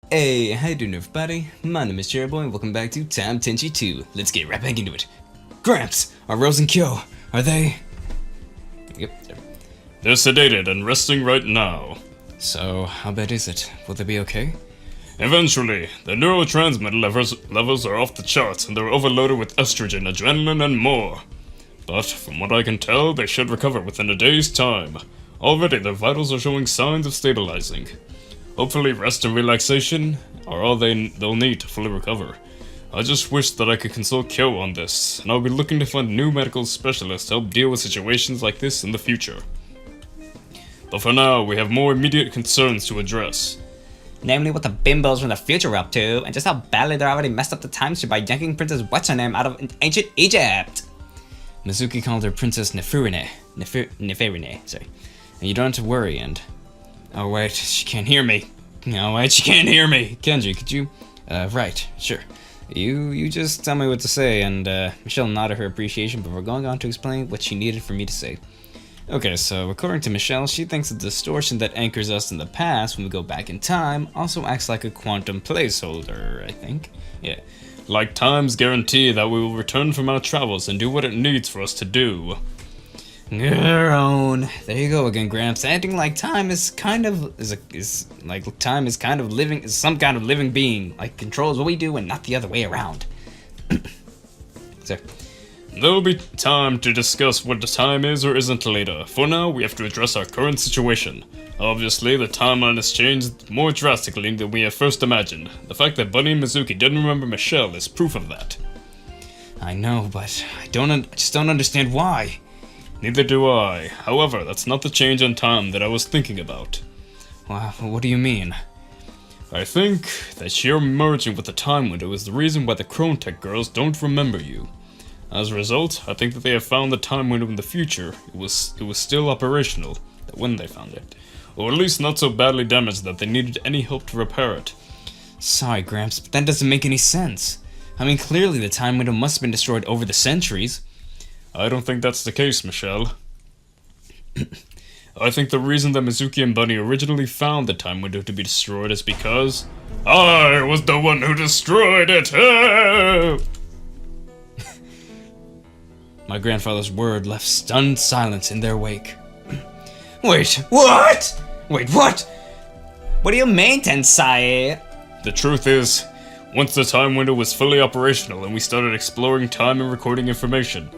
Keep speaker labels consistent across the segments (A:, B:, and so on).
A: Hey, how you doing everybody? My name is CherryBoy and welcome back to Tenshi 2. Let's get right back into it. Gramps, are Rose and KYO, are they... Yep, there.
B: They're sedated and resting right now.
A: So, how bad is it? Will they be okay?
B: Eventually, their neurotransmitter levels are off the charts and they're overloaded with estrogen, adrenaline, and more. But, from what I can tell, they should recover within a day's time. Already, their vitals are showing signs of stabilizing. Hopefully, rest and relaxation are all they'll need to fully recover. I just wish that I could consult KYO on this, and I'll be looking to find a new medical specialist to help deal with situations like this in the future. But for now, we have more immediate concerns to address.
C: Namely what the bimbos from the future are up to, and just how badly they're already messed up the time stream by yanking Princess What's-Her-Name out of ancient Egypt!
A: Mizuki called her Princess Neferine, sorry. And you don't have to worry, and... Oh wait, she can't hear me. No wait, she can't hear me! Kenji, could you... right, sure. You just tell me what to say, and Michelle nodded her appreciation before going on to explain what she needed for me to say. Okay, so according to Michelle, she thinks the distortion that anchors us in the past when we go back in time also acts like a quantum placeholder, I think. Yeah.
B: Like time's guarantee that we will return from our travels and do what it needs for us to do.
A: Your own. There you go again, Gramps. Acting like time is kind of some kind of living being, like controls what we do and not the other way around. So.
B: There'll be time to discuss what the time is or isn't later. For now, we have to address our current situation. Obviously, the timeline has changed more drastically than we have first imagined. The fact that Bunny and Mizuki didn't remember Michelle is proof of that.
A: I know, but I just don't understand why.
B: Neither do I. However, that's not the change in time that I was thinking about.
A: Wow, what do you mean?
B: I think that sheer merging with the time window is the reason why the Tech girls don't remember you. As a result, I think that they have found the time window in the future. It was still operational when they found it. Or at least not so badly damaged that they needed any help to repair it.
A: Sorry, Gramps, but that doesn't make any sense. I mean, clearly the time window must have been destroyed over the centuries.
B: I don't think that's the case, Michelle. I think the reason that Mizuki and Bunny originally found the time window to be destroyed is because I was the one who destroyed it! Ah!
A: My grandfather's word left stunned silence in their wake. Wait, what? Wait, what?
C: What do you mean, Tensai?
B: The truth is, once the time window was fully operational and we started exploring time and recording information,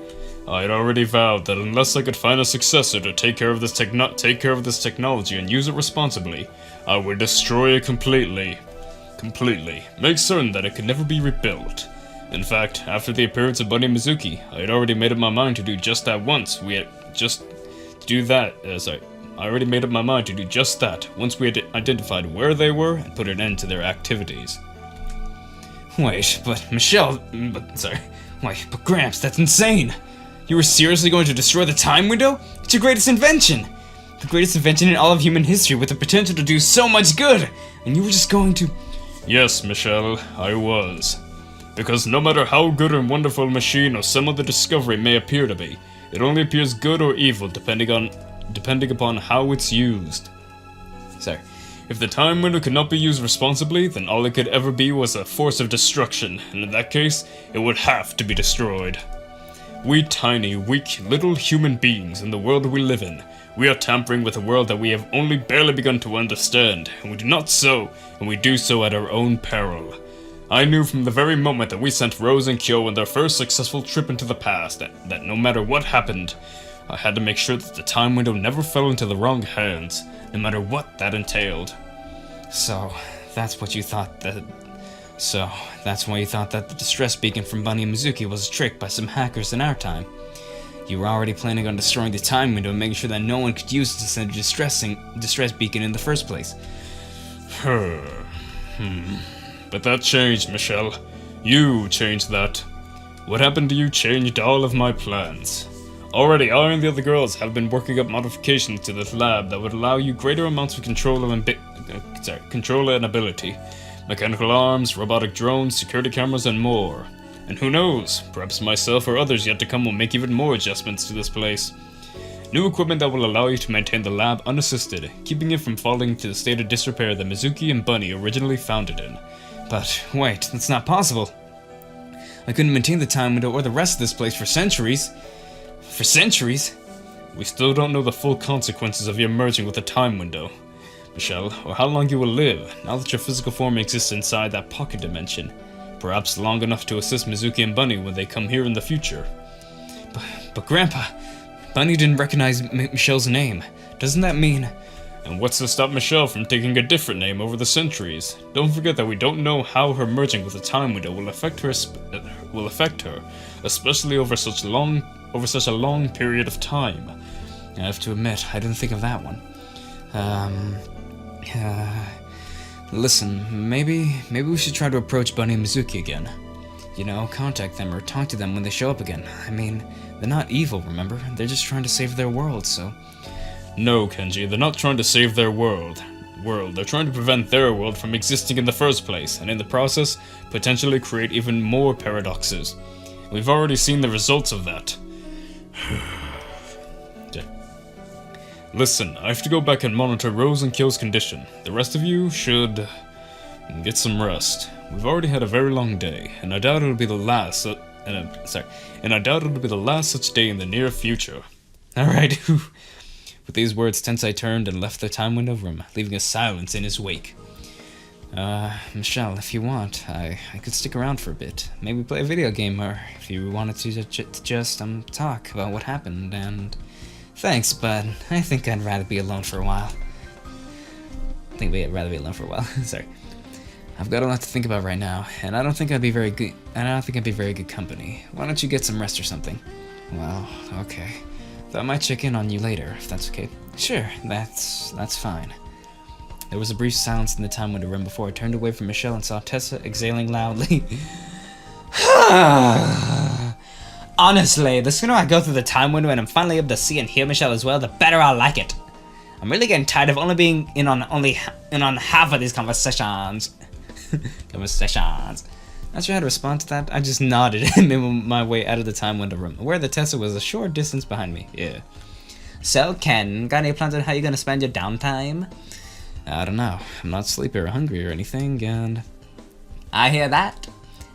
B: I had already vowed that unless I could find a successor to take care of this technology and use it responsibly, I would destroy it completely. Make certain that it could never be rebuilt. In fact, after the appearance of Bunny and Mizuki, I had already made up my mind to do just that once. I already made up my mind to do just that once we had identified where they were and put an end to their activities.
A: Wait, but Gramps, that's insane! You were seriously going to destroy the time window? It's your greatest invention! The greatest invention in all of human history with the potential to do so much good! And you were just going to...
B: Yes, Michelle, I was. Because no matter how good and wonderful a machine or some other discovery may appear to be, it only appears good or evil depending upon how it's used.
A: Sorry.
B: If the time window could not be used responsibly, then all it could ever be was a force of destruction, and in that case, it would have to be destroyed. We tiny, weak, little human beings in the world we live in, we are tampering with a world that we have only barely begun to understand, and we do so at our own peril. I knew from the very moment that we sent Rose and KYO on their first successful trip into the past that no matter what happened, I had to make sure that the time window never fell into the wrong hands, no matter what that entailed.
A: So, that's why you thought that the distress beacon from Bunny and Mizuki was a trick by some hackers in our time. You were already planning on destroying the time window and making sure that no one could use it to send a distress beacon in the first place.
B: But that changed, Michelle. You changed that. What happened to you changed all of my plans. Already, I and the other girls have been working up modifications to this lab that would allow you greater amounts of control and ability. Mechanical arms, robotic drones, security cameras, and more. And who knows, perhaps myself or others yet to come will make even more adjustments to this place. New equipment that will allow you to maintain the lab unassisted, keeping it from falling to the state of disrepair that Mizuki and Bunny originally found it in.
A: But wait, that's not possible. I couldn't maintain the time window or the rest of this place for centuries. For centuries?
B: We still don't know the full consequences of your merging with the time window, Michelle, or how long you will live, now that your physical form exists inside that pocket dimension. Perhaps long enough to assist Mizuki and Bunny when they come here in the future.
A: But Grandpa, Bunny didn't recognize Michelle's name. Doesn't that mean...
B: And what's to stop Michelle from taking a different name over the centuries? Don't forget that we don't know how her merging with the time window will affect her, especially over such a long period of time.
A: I have to admit, I didn't think of that one. Listen, maybe we should try to approach Bunny and Mizuki again. You know, contact them or talk to them when they show up again. I mean, they're not evil, remember? They're just trying to save their world, so...
B: No, Kenji, they're not trying to save their world. They're trying to prevent their world from existing in the first place, and in the process, potentially create even more paradoxes. We've already seen the results of that. Listen, I have to go back and monitor Rose and Kill's condition. The rest of you should get some rest. We've already had a very long day, and I doubt it'll be the last. And I doubt it'll be the last such day in the near future.
A: All right. With these words, Tensei turned and left the time window room, leaving a silence in his wake. Michelle, if you want, I could stick around for a bit. Maybe play a video game, or if you wanted to just talk about what happened, and... Thanks, but I think I'd rather be alone for a while. Sorry. I've got a lot to think about right now, and I don't think I'd be very good company. Why don't you get some rest or something? Well, okay. Thought I might check in on you later, if that's okay. Sure, that's fine. There was a brief silence in the time window room before I turned away from Michelle and saw Tessa exhaling loudly.
C: Honestly, the sooner I go through the time window and I'm finally able to see and hear Michelle as well, the better I'll like it. I'm really getting tired of only being in on half of these conversations. Not sure how to respond to that. I just nodded and made my way out of the time window room, aware that Tessa was a short distance behind me. Yeah. So, Ken, got any plans on how you're gonna spend your downtime?
A: I don't know. I'm not sleepy or hungry or anything, and...
C: I hear that.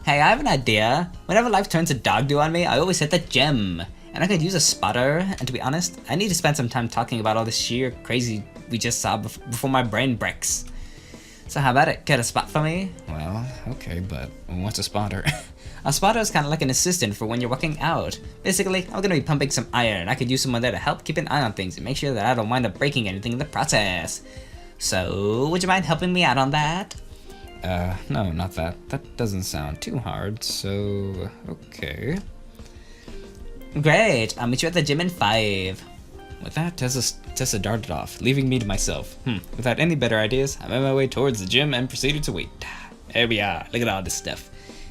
C: Hey, I have an idea. Whenever life turns a dog do on me, I always hit the gym. And I could use a spotter, and to be honest, I need to spend some time talking about all this sheer crazy we just saw before my brain breaks. So how about it? Get a spot for me?
A: Well, okay, but what's a spotter?
C: A spotter is kind of like an assistant for when you're working out. Basically, I'm gonna be pumping some iron. I could use someone there to help keep an eye on things and make sure that I don't wind up breaking anything in the process. So, would you mind helping me out on that?
A: No, not that. That doesn't sound too hard, so... okay.
C: Great, I'll meet you at the gym in 5.
A: With that, Tessa darted off, leaving me to myself. Without any better ideas, I made my way towards the gym and proceeded to wait. There we are, look at all this stuff.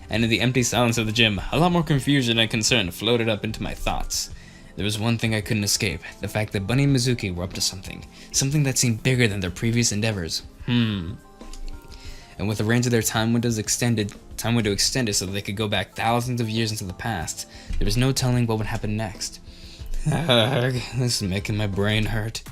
A: And in the empty silence of the gym, a lot more confusion and concern floated up into my thoughts. There was one thing I couldn't escape, the fact that Bunny and Mizuki were up to something. Something that seemed bigger than their previous endeavors. And with the range of their time window extended so that they could go back thousands of years into the past, there was no telling what would happen next. This is making my brain hurt.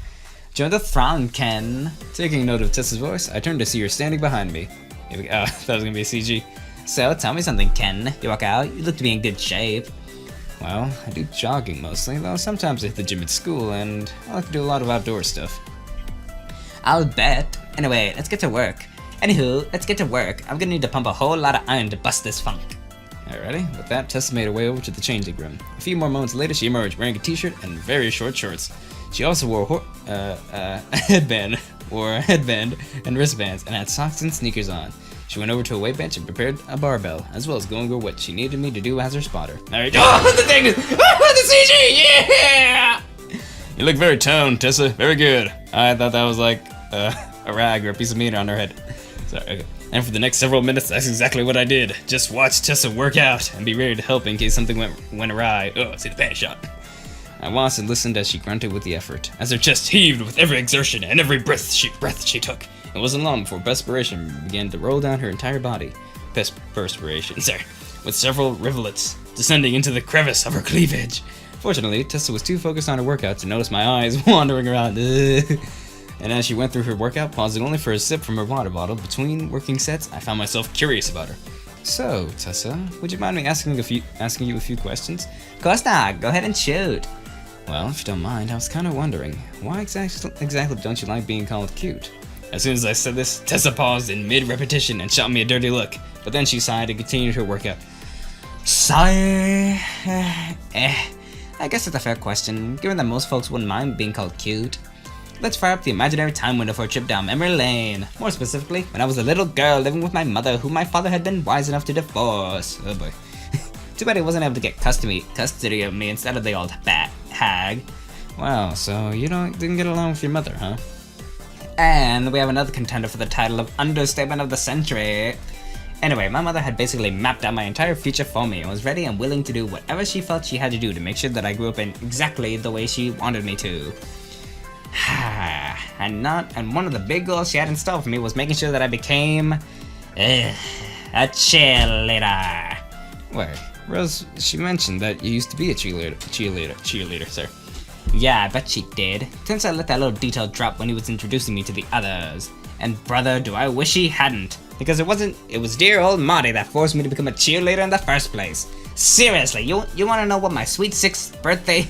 C: Join the throng, Ken.
A: Taking note of Tessa's voice, I turned to see her standing behind me.
C: That was gonna be a CG. So, tell me something, Ken. You work out? You look to be in good shape.
A: Well, I do jogging mostly, though sometimes I hit the gym at school, and I like to do a lot of outdoor stuff.
C: I'll bet. Anyway, let's get to work. Anywho, let's get to work. I'm gonna need to pump a whole lot of iron to bust this funk.
A: Alrighty, with that, Tessa made her way over to the changing room. A few more moments later, she emerged wearing a t-shirt and very short shorts. She also wore a headband and wristbands, and had socks and sneakers on. She went over to a weight bench and prepared a barbell, as well as going over what she needed me to do as her spotter. Alright, the thing is, the CG, yeah!
B: You look very toned, Tessa. Very good.
A: I thought that was like a rag or a piece of meat on her head. Sorry, okay. And for the next several minutes, that's exactly what I did. Just watch Tessa work out and be ready to help in case something went awry. Oh, see the pan shot. I watched and listened as she grunted with the effort, as her chest heaved with every exertion and every breath she took. It wasn't long before perspiration began to roll down her entire body. Perspiration, sorry, with several rivulets descending into the crevice of her cleavage. Fortunately, Tessa was too focused on her workout to notice my eyes wandering around. And as she went through her workout, pausing only for a sip from her water bottle between working sets, I found myself curious about her. So, Tessa, would you mind me asking you a few questions?
C: Of course not. Go ahead and shoot.
A: Well, if you don't mind, I was kind of wondering, why exactly don't you like being called cute? As soon as I said this, Tessa paused in mid-repetition and shot me a dirty look, but then she sighed and continued her workout.
C: Sorry. I guess it's a fair question, given that most folks wouldn't mind being called cute. Let's fire up the imaginary time window for a trip down memory lane. More specifically, when I was a little girl living with my mother, whom my father had been wise enough to divorce. Oh boy. Too bad he wasn't able to get custody of me instead of the old hag.
A: Wow, so you didn't get along with your mother, huh?
C: And we have another contender for the title of Understatement of the Century. Anyway, my mother had basically mapped out my entire future for me and was ready and willing to do whatever she felt she had to do to make sure that I grew up in exactly the way she wanted me to. And one of the big goals she had in store for me was making sure that I became a cheerleader.
A: Wait, Rose, she mentioned that you used to be a cheerleader, sir.
C: Yeah, I bet she did. Since I let that little detail drop when he was introducing me to the others. And brother, do I wish he hadn't. Because it was dear old Marty that forced me to become a cheerleader in the first place. Seriously, you wanna know what my sweet 6th birthday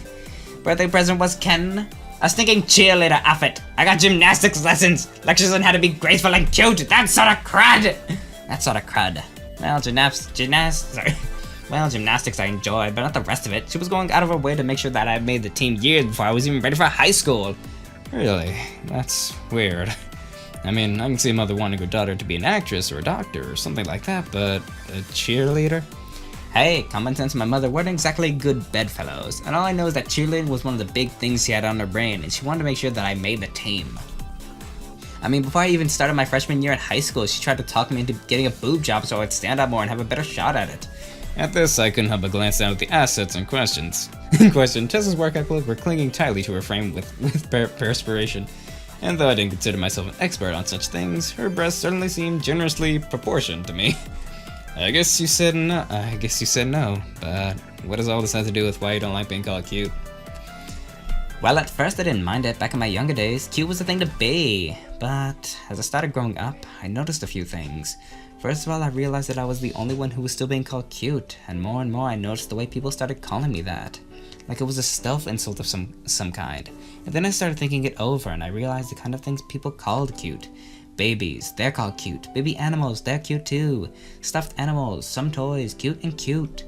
C: present was, Ken? A stinking cheerleader outfit. I got gymnastics lessons, lectures on how to be graceful and cute, that sort of crud. Well, gymnastics I enjoyed, but not the rest of it. She was going out of her way to make sure that I made the team years before I was even ready for high school.
A: Really? That's weird. I mean, I can see a mother wanting her daughter to be an actress or a doctor or something like that, but a cheerleader?
C: Hey, common sense and my mother weren't exactly good bedfellows, and all I know is that cheerleading was one of the big things she had on her brain, and she wanted to make sure that I made the team. I mean, before I even started my freshman year in high school, she tried to talk me into getting a boob job so I'd stand out more and have a better shot at it.
A: At this, I couldn't help but glance down at the assets in questions. In question, Tessa's workout clothes were clinging tightly to her frame with perspiration. And though I didn't consider myself an expert on such things, her breasts certainly seemed generously proportioned to me. I guess you said no, but what does all this have to do with why you don't like being called cute?
C: Well, at first I didn't mind it. Back in my younger days, cute was the thing to be. But as I started growing up, I noticed a few things. First of all, I realized that I was the only one who was still being called cute, and more I noticed the way people started calling me that. Like it was a stealth insult of some kind. And then I started thinking it over, and I realized the kind of things people called cute. Babies, they're called cute. Baby animals, they're cute too. Stuffed animals, some toys, cute and cute.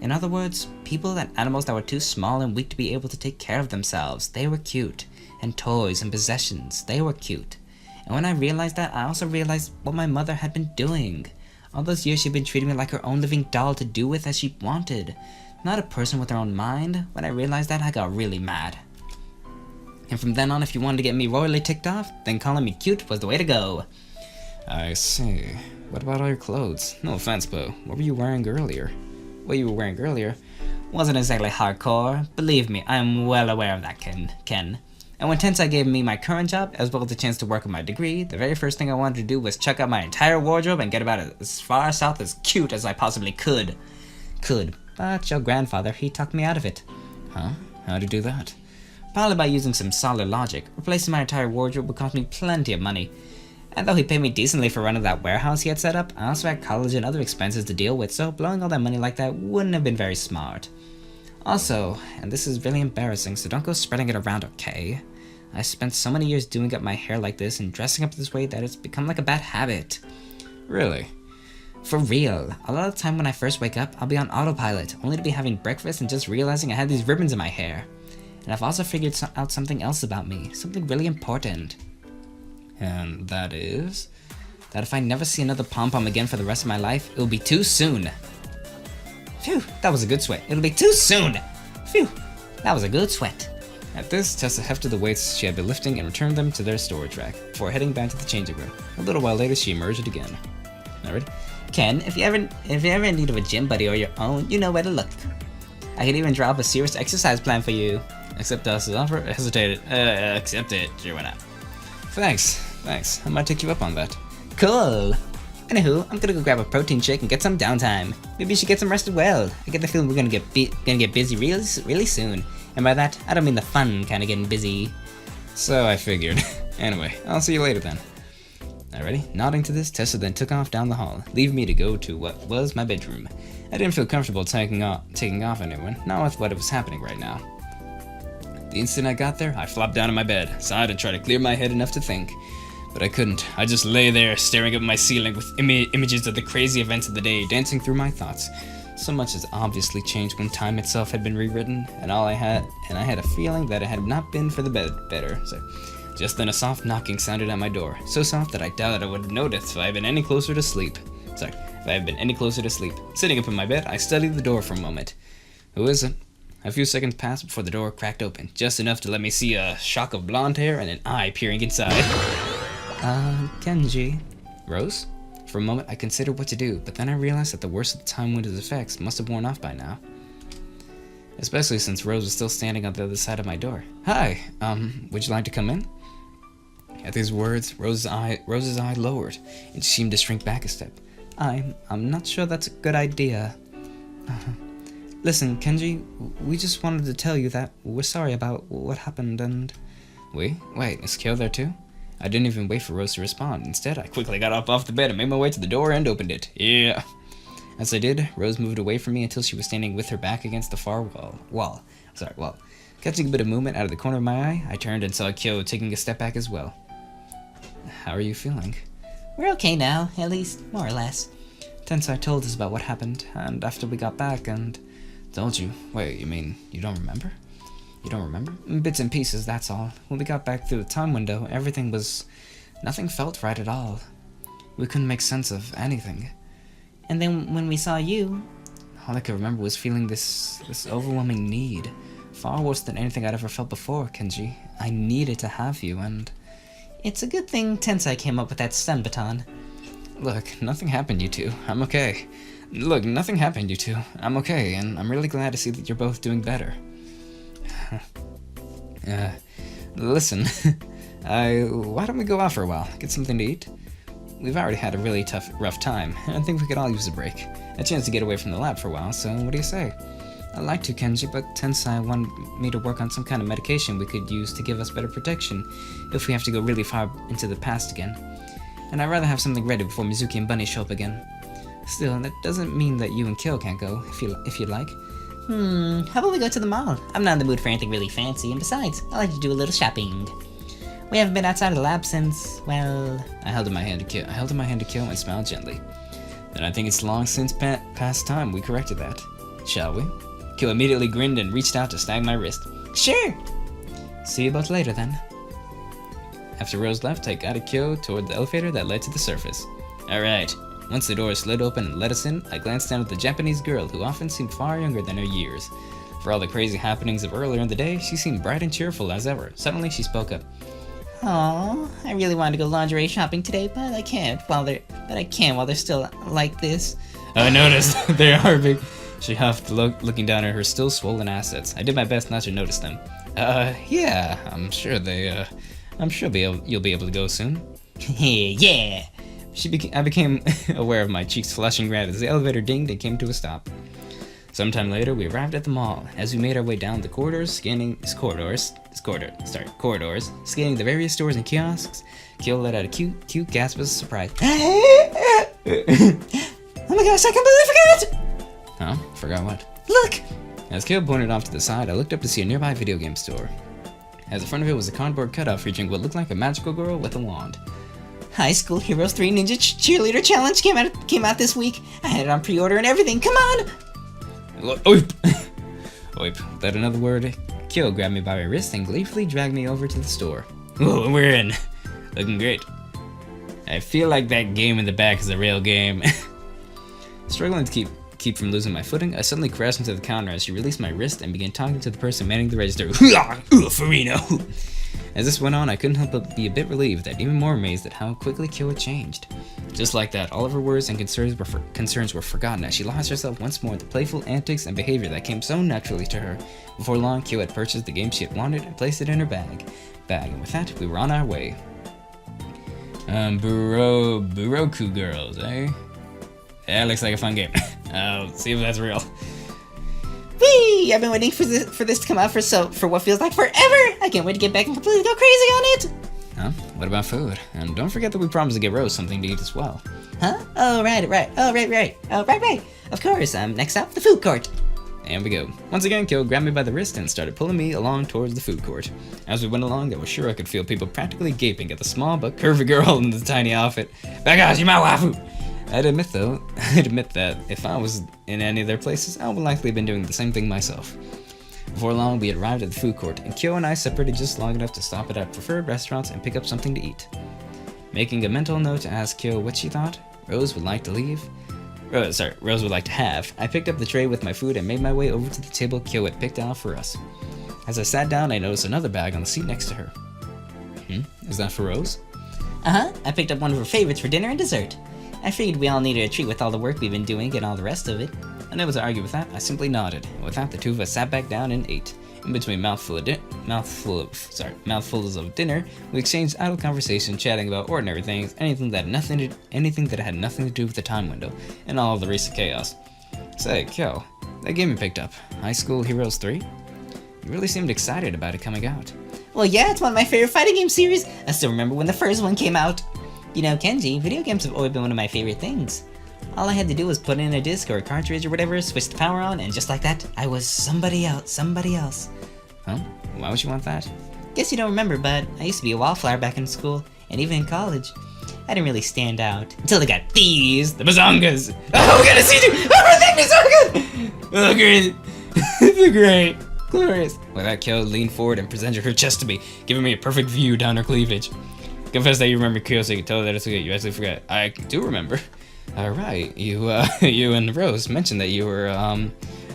C: In other words, people and animals that were too small and weak to be able to take care of themselves, they were cute. And toys and possessions, they were cute. And when I realized that, I also realized what my mother had been doing. All those years she'd been treating me like her own living doll to do with as she wanted. Not a person with her own mind. When I realized that, I got really mad. And from then on, if you wanted to get me royally ticked off, then calling me cute was the way to go.
A: I see. What about all your clothes? No offense, but what were you wearing earlier? What you were wearing earlier
C: wasn't exactly hardcore. Believe me, I am well aware of that, Ken. And when TESSA gave me my current job, as well as the chance to work on my degree, the very first thing I wanted to do was check out my entire wardrobe and get about as far south as cute as I possibly could. But your grandfather, he talked me out of it.
A: Huh? How'd you do that?
C: Probably by using some solid logic. Replacing my entire wardrobe would cost me plenty of money. And though he paid me decently for running that warehouse he had set up, I also had college and other expenses to deal with, so blowing all that money like that wouldn't have been very smart. Also, and this is really embarrassing, so don't go spreading it around, okay? I spent so many years doing up my hair like this and dressing up this way that it's become like a bad habit.
A: Really?
C: For real. A lot of the time when I first wake up, I'll be on autopilot, only to be having breakfast and just realizing I had these ribbons in my hair. And I've also figured out something else about me, something really important.
A: And that is?
C: That if I never see another pom-pom again for the rest of my life, it'll be too soon. Phew, that was a good sweat. It'll be too soon! Phew, that was a good sweat.
A: At this, Tessa hefted the weights she had been lifting and returned them to their storage rack, before heading back to the changing room. A little while later, she emerged again. Alright?
C: Ken, if you ever in need of a gym buddy or your own, you know where to look. I could even draw up a serious exercise plan for you.
A: Except Tessa's offer hesitated. Accept it. Sure, why not? Thanks. I might take you up on that.
C: Cool. Anywho, I'm gonna go grab a protein shake and get some downtime. Maybe you should get some rest as well. I get the feeling we're gonna get busy really soon. And by that, I don't mean the fun kind of getting busy.
A: So I figured. Anyway, I'll see you later then. Alrighty, nodding to this, Tessa then took off down the hall, leaving me to go to what was my bedroom. I didn't feel comfortable taking off anyone, not with what was happening right now. The instant I got there, I flopped down in my bed, sighed and tried to clear my head enough to think. But I couldn't. I just lay there, staring up at my ceiling with images of the crazy events of the day dancing through my thoughts. So much has obviously changed when time itself had been rewritten, and I had a feeling that it had not been for the better. So, just then a soft knocking sounded at my door, so soft that I doubt I would have noticed if I had been any closer to sleep. Sitting up in my bed, I studied the door for a moment. Who is it? A few seconds passed before the door cracked open, just enough to let me see a shock of blonde hair and an eye peering inside.
C: Kenji.
A: Rose? For a moment, I considered what to do, but then I realized that the worst of the time window's effects must have worn off by now. Especially since Rose was still standing on the other side of my door. Hi, would you like to come in? At these words, Rose's eye lowered, and she seemed to shrink back a step.
C: I'm not sure that's a good idea. Listen, Kenji, we just wanted to tell you that we're sorry about what happened and...
A: Wait, is KYO there too? I didn't even wait for Rose to respond. Instead, I quickly got up off the bed and made my way to the door and opened it. Yeah. As I did, Rose moved away from me until she was standing with her back against the far wall. Catching a bit of movement out of the corner of my eye, I turned and saw KYO taking a step back as well. How are you feeling?
C: We're okay now, at least, more or less.
A: Tensai told us about what happened, and after we got back and... Told you? Wait, you mean you don't remember? You don't remember? Bits and pieces, that's all. When we got back through the time window, nothing felt right at all. We couldn't make sense of anything.
C: And then when we saw you...
A: All I could remember was feeling this overwhelming need. Far worse than anything I'd ever felt before, Kenji. I needed to have you, and...
C: It's a good thing Tensai came up with that stun baton.
A: Look, nothing happened, you two. I'm okay. Look, nothing happened, you two. I'm okay, and I'm really glad to see that you're both doing better. Listen, why don't we go out for a while, get something to eat? We've already had a really rough time, and I think we could all use a break. A chance to get away from the lab for a while, so what do you say? I'd like to, Kenji, but Tensai wanted me to work on some kind of medication we could use to give us better protection if we have to go really far into the past again. And I'd rather have something ready before Mizuki and Bunny show up again. Still, that doesn't mean that you and KYO can't go, if you'd like.
C: How about we go to the mall? I'm not in the mood for anything really fancy, and besides, I like to do a little shopping. We haven't been outside of the lab since, well...
A: I held in my hand to KYO and smiled gently. Then I think it's long since past time we corrected that. Shall we? KYO immediately grinned and reached out to snag my wrist.
C: Sure!
A: See you both later then. After Rose left, I guided KYO toward the elevator that led to the surface. Alright. Once the door slid open and let us in, I glanced down at the Japanese girl who often seemed far younger than her years. For all the crazy happenings of earlier in the day, she seemed bright and cheerful as ever. Suddenly, she spoke up.
C: Aww, I really wanted to go lingerie shopping today, but I can't while they're still like this.
A: I noticed. They are big. She huffed, looking down at her still swollen assets. I did my best not to notice them. Yeah, I'm sure you'll be able to go soon.
C: Yeah.
A: I became aware of my cheeks flushing red as the elevator dinged and came to a stop. Sometime later, we arrived at the mall. As we made our way down the corridors, scanning the various stores and kiosks, KYO let out a cute gasp of surprise.
C: Oh my gosh, I completely forgot!
A: Huh? Forgot what?
C: Look!
A: As KYO pointed off to the side, I looked up to see a nearby video game store. At the front of it was a cardboard cutout featuring what looked like a magical girl with a wand.
C: High School Heroes 3 Ninja Cheerleader Challenge came out this week. I had it on pre-order and everything. Come on!
A: Oip! Oip. Without another word, KYO grabbed me by my wrist and gleefully dragged me over to the store. Whoa, we're in. Looking great. I feel like that game in the back is a real game. Struggling to keep from losing my footing, I suddenly crashed into the counter as she released my wrist and began talking to the person manning the register. Farino! As this went on, I couldn't help but be a bit relieved and even more amazed at how quickly KYO had changed. Just like that, all of her worries and concerns were forgotten as she lost herself once more in the playful antics and behavior that came so naturally to her. Before long, KYO had purchased the game she had wanted and placed it in her bag. And with that, we were on our way. Buroku girls, eh? Yeah, looks like a fun game. I'll see if that's real.
C: Whee! I've been waiting for this to come out for what feels like forever. I can't wait to get back and completely go crazy on it.
A: Huh? What about food? And don't forget that we promised to get Rose something to eat as well.
C: Huh? Oh, right. Oh, right. Of course. Next up, the food court.
A: And we go. Once again, Kyo grabbed me by the wrist and started pulling me along towards the food court. As we went along, I was sure I could feel people practically gaping at the small but curvy girl in the tiny outfit. Back out, you my waifu! I'd admit that if I was in any of their places, I would likely have been doing the same thing myself. Before long, we had arrived at the food court, and Kyo and I separated just long enough to stop at our preferred restaurants and pick up something to eat. Making a mental note to ask Kyo what she thought Rose would like to Rose would like to have, I picked up the tray with my food and made my way over to the table Kyo had picked out for us. As I sat down, I noticed another bag on the seat next to her. Is that for Rose?
C: Uh-huh. I picked up one of her favorites for dinner and dessert. I figured we all needed a treat with all the work we've been doing and all the rest of it. Unable to argue with that, I simply nodded, and with that the two of us sat back down and ate. In between mouthfuls of dinner, we exchanged idle conversation, chatting about ordinary things, anything that had nothing to do with the time window, and all of the recent chaos. Say, Kyo, that game you picked up, High School Heroes 3? You really seemed excited about it coming out. Well, yeah, it's one of my favorite fighting game series. I still remember when the first one came out. You know, Kenji, video games have always been one of my favorite things. All I had to do was put in a disc or a cartridge or whatever, switch the power on, and just like that, I was somebody else.
A: Huh? Why would you want that?
C: Guess you don't remember, but I used to be a wallflower back in school, and even in college. I didn't really stand out until they got these, the bazongas. Oh, we gotta see you! Oh, thank me so good! Oh, great. They're great. Glorious.
A: With that, Kyo leaned forward and presented her chest to me, giving me a perfect view down her cleavage. Confess that you remember Kyo, so you can tell her that it's okay. You actually forgot. I do remember. Alright, you and Rose mentioned that you were,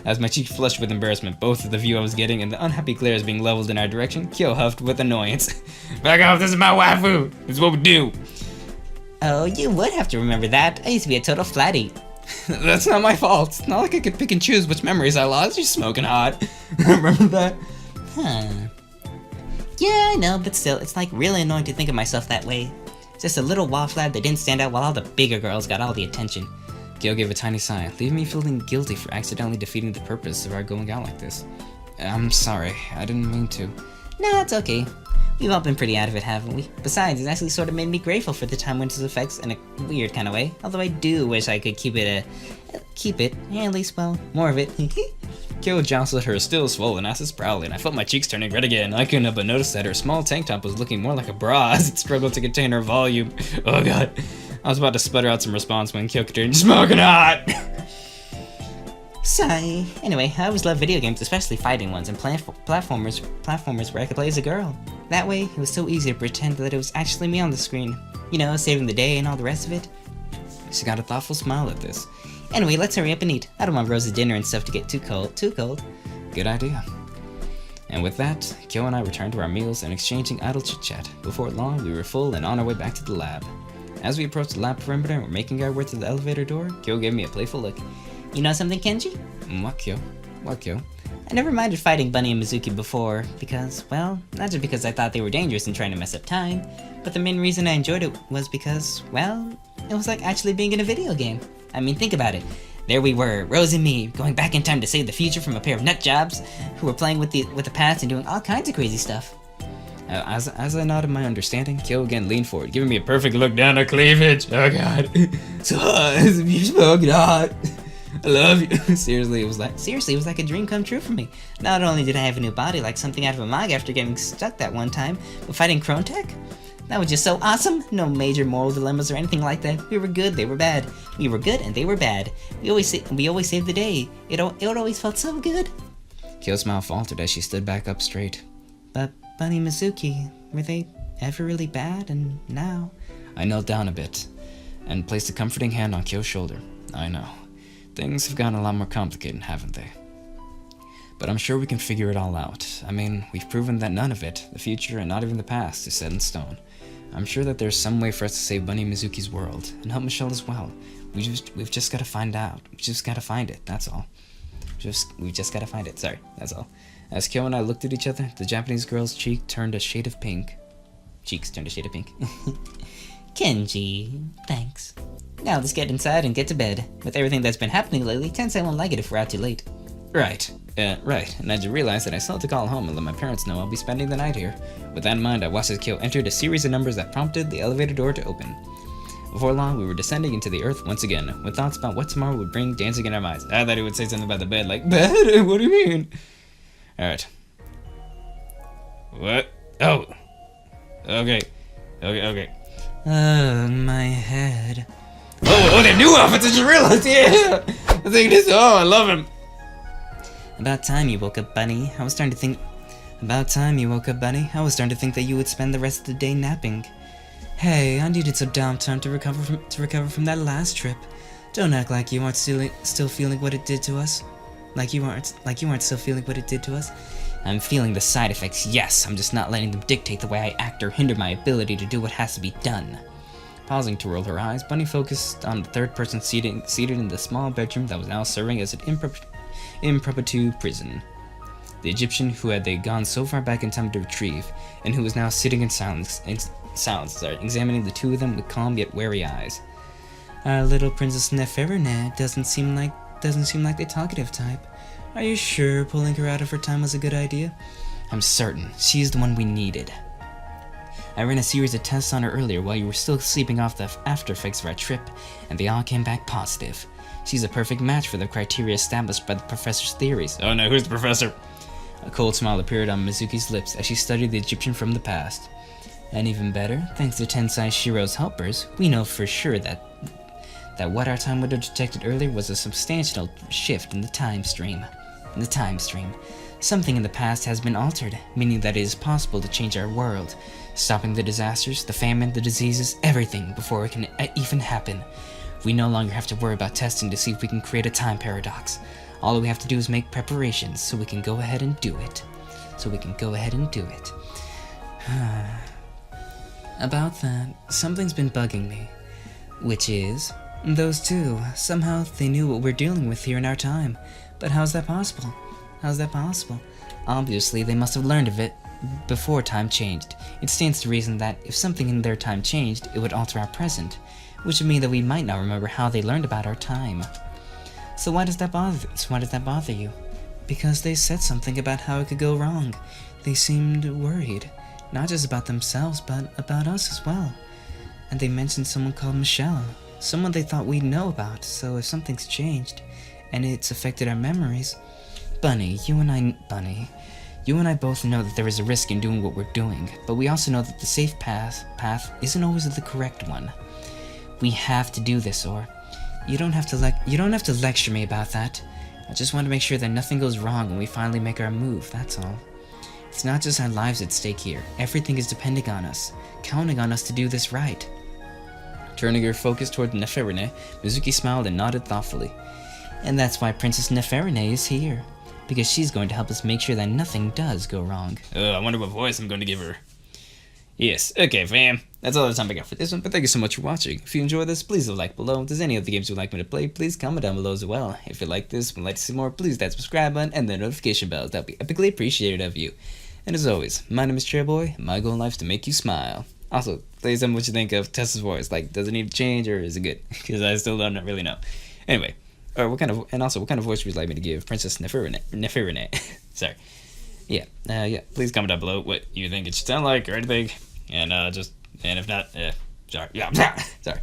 A: as my cheek flushed with embarrassment, both at the view I was getting and the unhappy glares being leveled in our direction, Kyo huffed with annoyance. Back off, this is my waifu! This is what we do!
C: Oh, you would have to remember that. I used to be a total flatty.
A: That's not my fault. It's not like I could pick and choose which memories I lost. You're smoking hot. Remember that?
C: Huh. Yeah, I know, but still, it's like really annoying to think of myself that way. Just a little wallflower that didn't stand out while all the bigger girls got all the attention.
A: Kyo gave a tiny sigh, leaving me feeling guilty for accidentally defeating the purpose of our going out like this. I'm sorry, I didn't mean to.
C: Nah, it's okay. We've all been pretty out of it, haven't we? Besides, it's actually sort of made me grateful for the time winter's effects in a weird kind of way. Although I do wish I could keep it, at least, well, more of it.
A: Kyo jostled her still swollen asses proudly, and I felt my cheeks turning red again. I couldn't help but notice that her small tank top was looking more like a bra as it struggled to contain her volume. Oh god. I was about to sputter out some response when Kyo turned smoking hot!
C: Sigh. Anyway, I always loved video games, especially fighting ones and platformers where I could play as a girl. That way, it was so easy to pretend that it was actually me on the screen. You know, saving the day and all the rest of it.
A: She got a thoughtful smile at this.
C: Anyway, let's hurry up and eat. I don't want Rose's dinner and stuff to get too cold.
A: Good idea. And with that, Kyo and I returned to our meals and exchanging idle chit-chat. Before long, we were full and on our way back to the lab. As we approached the lab perimeter and were making our way to the elevator door, Kyo gave me a playful look.
C: You know something, Kenji?
A: What, Kyo? What, Kyo?
C: I never minded fighting Bunny and Mizuki before because, well, not just because I thought they were dangerous and trying to mess up time, but the main reason I enjoyed it was because, well, it was like actually being in a video game. I mean, think about it. There we were, Rose and me, going back in time to save the future from a pair of nut jobs who were playing with the past and doing all kinds of crazy stuff.
A: As I nodded my understanding, Kyo again leaned forward, giving me a perfect look down her cleavage. Oh god. So hot, you're smoking hot. I love you. Seriously, it was like a dream come true for me. Not only did I have a new body like something out of a manga after getting stuck that one time, but fighting Krontech? That was just so awesome. No major moral dilemmas or anything like that. We were good, they were bad. We were good and they were bad. We always saved the day. It always felt so good. Kyo's smile faltered as she stood back up straight. But Bunny and Mizuki, were they ever really bad? And now? I knelt down a bit and placed a comforting hand on Kyo's shoulder. I know. Things have gotten a lot more complicated, haven't they? But I'm sure we can figure it all out. I mean, we've proven that none of it, the future and not even the past, is set in stone. I'm sure that there's some way for us to save Bunny and Mizuki's world, and help Michelle as well. We've just gotta find out. We've just gotta find it, that's all. We've just gotta find it, sorry, that's all. As Kyo and I looked at each other, the Japanese girl's cheeks turned a shade of pink.
C: Kenji, thanks. Now let's get inside and get to bed. With everything that's been happening lately, Tensei won't like it if we're out too late.
A: Right. Right. And I just realized that I still have to call home and let my parents know I'll be spending the night here. With that in mind, I watched as KYO entered a series of numbers that prompted the elevator door to open. Before long, we were descending into the earth once again, with thoughts about what tomorrow would bring dancing in our minds. I thought he would say something about the bed, like, bed? What do you mean? Alright. What? Oh! Okay. Okay.
C: My head.
A: Oh, their new outfits, I just realized, yeah! I think this, I love him.
C: About time you woke up, Bunny. I was starting to think that you would spend the rest of the day napping. Hey, I needed some downtime to recover from that last trip. Don't act like you aren't still feeling what it did to us. Like you aren't still feeling what it did to us. I'm feeling the side effects, yes. I'm just not letting them dictate the way I act or hinder my ability to do what has to be done. Pausing to roll her eyes, Bunny focused on the third person seated in the small bedroom that was now serving as an impromptu prison. The Egyptian who had they gone so far back in time to retrieve, and who was now sitting in silence, examining the two of them with calm yet wary eyes. Our little Princess Neferine doesn't seem like the talkative type. Are you sure pulling her out of her time was a good idea? I'm certain. She's the one we needed. I ran a series of tests on her earlier while you were still sleeping off the after effects of our trip, and they all came back positive. She's a perfect match for the criteria established by the professor's theories.
A: Oh no, who's the professor?
C: A cold smile appeared on Mizuki's lips as she studied the Egyptian from the past. And even better, thanks to Tensai Shiro's helpers, we know for sure that what our time would have detected earlier was a substantial shift in the time stream. Something in the past has been altered, meaning that it is possible to change our world, stopping the disasters, the famine, the diseases, everything before it can even happen. We no longer have to worry about testing to see if we can create a time paradox. All we have to do is make preparations so we can go ahead and do it. About that, something's been bugging me. Which is, those two, somehow they knew what we're dealing with here in our time. But how's that possible? Obviously, they must have learned of it before time changed. It stands to reason that if something in their time changed, it would alter our present, which would mean that we might not remember how they learned about our time. So why does that bother you? Because they said something about how it could go wrong. They seemed worried, not just about themselves, but about us as well. And they mentioned someone called Michelle, someone they thought we'd know about, so if something's changed, and it's affected our memories... Bunny, you and I both know that there is a risk in doing what we're doing, but we also know that the safe path isn't always the correct one. We have to do this, or... You don't have to lecture me about that. I just want to make sure that nothing goes wrong when we finally make our move, that's all. It's not just our lives at stake here. Everything is depending on us, counting on us to do this right. Turning her focus toward Neferine, Mizuki smiled and nodded thoughtfully. And that's why Princess Neferine is here. Because she's going to help us make sure that nothing does go wrong.
A: I wonder what voice I'm going to give her. Yes, okay fam, that's all the time I got for this one, but thank you so much for watching. If you enjoyed this, please leave a like below. If there's any other games you'd like me to play, please comment down below as well. If you like this and would like to see more, please hit that subscribe button and the notification bell. That would be epically appreciated of you. And as always, my name is CherryBoy, and my goal in life is to make you smile. Also, please tell me what you think of Tessa's voice. Like, does it need to change or is it good? Because I still don't really know. Anyway, what kind of voice would you like me to give Princess Neferine? Sorry. Yeah, please comment down below what you think it should sound like or anything. And if not, sorry. Yeah, sorry.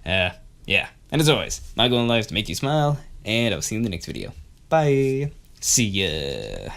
A: Yeah. And as always, my goal in life is to make you smile, and I'll see you in the next video. Bye. See ya.